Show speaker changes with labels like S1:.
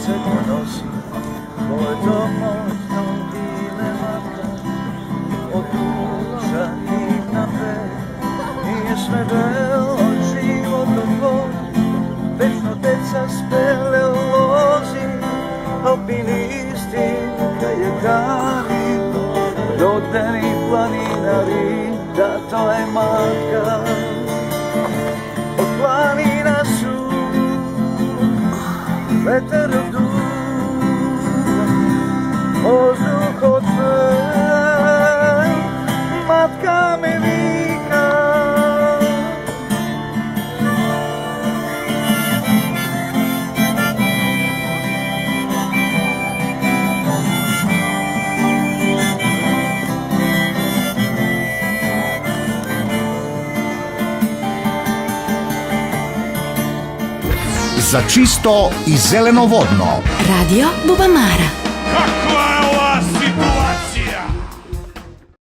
S1: srce ko nosi, tvoj domoćno ime matka, od duša divna pe, nije sve belo životom tvoj, večno deca spele u lozi, alpinisti je dani, rodeni planinari, da to je matka. Od planina su vetar duva, vozduh otvoren, matka me vika.
S2: Za čisto i zeleno vodno.
S3: Radio Bubamara.